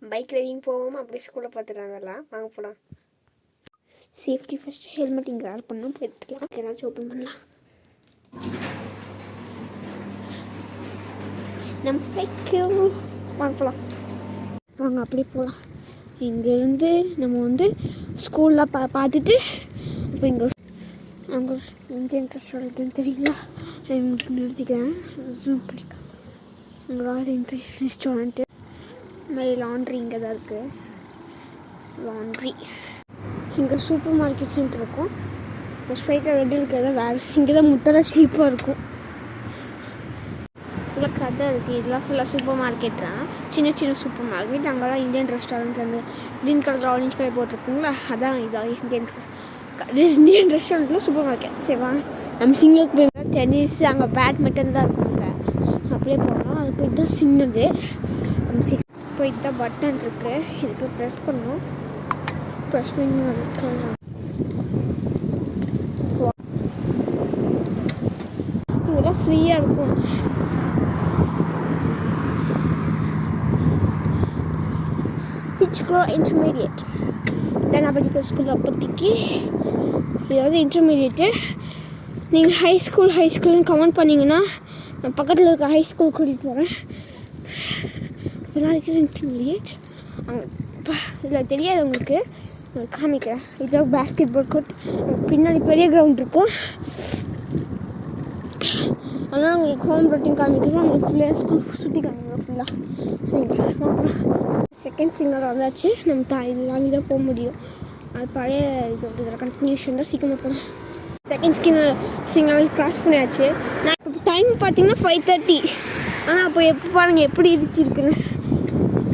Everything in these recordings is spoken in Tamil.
பைக் ரைடிங் போகாமல் அப்படியே ஸ்கூலில் பார்த்துட்டு வந்துடலாம். வாங்க போகலாம். சேஃப்டி ஃபஸ்ட்டு, ஹெல்மெட் இங்கே ஆட் பண்ணணும், எடுத்துக்கலாம். ஏதாச்சும் ஓப்பன் பண்ணலாம். நம்ம சைக்கிள் வாங்க போகலாம். வாங்க அப்படியே போகலாம். இங்கேருந்து நம்ம ஸ்கூலில் பார்த்துட்டு இப்போ இங்கே அங்கே இந்தியன் ரெஸ்டாரண்ட்டுன்னு தெரியுங்களா, உங்களுக்கு நிறுத்திக்கிறேன். ஜூம் பண்ணிக்கலாம். அங்கே ராயல் இந்தியன் ரெஸ்டாரண்ட்டு மாதிரி லாண்ட்ரி இங்கே தான் இருக்குது. லாண்ட்ரி இங்கே சூப்பர் மார்க்கெட் சென்டர் இருக்கும். இப்போ ஸ்ட்ரைட்டாக ரெண்டு இருக்கிறத வேறு இங்கே தான் முட்டைலாம் சீப்பாக இருக்கும். இதில் கதை இருக்குது. இதெல்லாம் ஃபுல்லாக சூப்பர் மார்க்கெட் தான், சின்ன சின்ன சூப்பர் மார்க்கெட். அங்கெல்லாம் இந்தியன் ரெஸ்டாரண்ட் அந்த க்ரீன் கலர் ஆரஞ்சு கலர் போட்டிருக்குங்களா, அதான் இதான் இந்தியன் ரெஸ்டாரண்ட்டில் சூப்பர் மார்க்கெட். சரி வாங்க நம்ம சிங்கிளுக்கு போய் டென்னிஸ் அங்கே பேட்மிண்டன் தான் இருக்குங்க. அப்படியே போகலாம். அது போய் தான் சின்னது. நம்ம போய் தான் பட்டன் இருக்குது, இது போய் ப்ரெஸ் பண்ணணும். ப்ரெஸ் பண்ணி இதெல்லாம் ஃப்ரீயாக இருக்கும். பிச்க்ரோ இன்டர்மீடியட் தான் நான் படிக்கிற ஸ்கூலில். அப்போதைக்கு ஏதாவது இன்டர்மீடியட்டு நீங்கள் ஹை ஸ்கூல்னு கமெண்ட் பண்ணிங்கன்னா நான் பக்கத்தில் இருக்க ஹை ஸ்கூல் கூட்டிகிட்டு போகிறேன். இதெல்லாம் இருக்கிற இன்டர்மீடியட் அங்கே இதில் தெரியாது உங்களுக்கு காமிக்கிறேன். இதான் பேஸ்கெட் பால் கோர்ட். பின்னாடி பெரிய கிரவுண்ட் இருக்கும். ஆனால் உங்களுக்கு ஹோம் ரொட்டீன் காமிக்கிறோம். உங்களுக்கு ஃபுல்லாக ஸ்கூல் சுற்றி காமிக்கிறோம் ஃபுல்லாக. சரிங்களா, செகண்ட் சிங்கர் வந்தாச்சு. நம்ம இது வாங்கி தான் போக முடியும். அது பழைய இதில் கண்டினியூஷன் தான். சீக்கிரமாக போகணும். செகண்ட் சிங்கர் கிராஸ் பண்ணியாச்சு. நான் இப்போ டைம் பார்த்தீங்கன்னா 5:30. ஆனால் அப்போ எப்போ பாருங்கள் எப்படி இருக்குன்னு.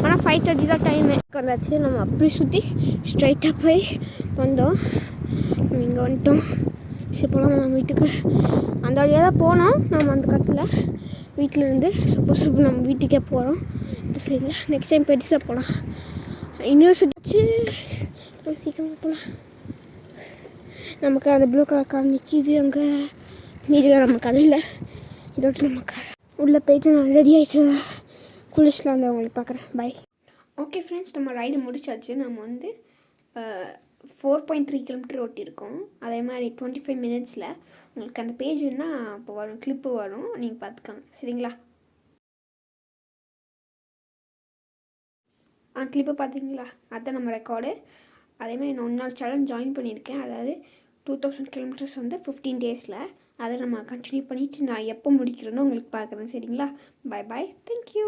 ஆனால் 5:30 தான் டைமு வந்தாச்சு. நம்ம அப்படி சுற்றி ஸ்ட்ரைட்டாக போய் வந்தோம். நம்ம இங்கே வந்துட்டோம். சரி போகலாம் நம்ம வீட்டுக்கு. அந்த வழியாக தான் போனோம் நம்ம அந்த கட்டத்தில் வீட்டிலேருந்து. சப்போஸ் நம்ம வீட்டுக்கே போகிறோம் இந்த சைடில். நெக்ஸ்ட் டைம் பெருசாக போகலாம். யூனிவர்சிட்டி சீக்கிரமாக போகலாம். நமக்கு அந்த ப்ளூ கலர் கார் நிற்கிது அங்கே. மீதில் நம்ம கடையில் இதோட நம்ம உள்ளே போயிட்டு நான் ரெடி ஆகிட்டு குளிச்சுலாம் வந்து உங்களுக்கு பார்க்குறேன். பை. ஓகே ஃப்ரெண்ட்ஸ், நம்ம ரைடு முடிச்சாச்சு. நம்ம 4.3 கிலோமீட்டர் ஓட்டியிருக்கோம். அதே மாதிரி 25 மினிட்ஸில் உங்களுக்கு அந்த பேஜ் வேணால் இப்போ வரும், கிளிப்பு வரும், நீங்கள் பார்த்துக்கோங்க. சரிங்களா, கிளிப்பை பார்த்தீங்களா, அதுதான் நம்ம ரெக்கார்டு. அதேமாதிரி நான் இன்னொரு சேனல் ஜாயின் பண்ணியிருக்கேன். அதாவது 2000 கிலோமீட்டர்ஸ் 15 டேஸில். அதை நம்ம கண்டினியூ பண்ணிவிட்டு நான் எப்போ முடிக்கிறேன்னு உங்களுக்கு பார்க்குறேன். சரிங்களா, பை பாய், தேங்க்யூ.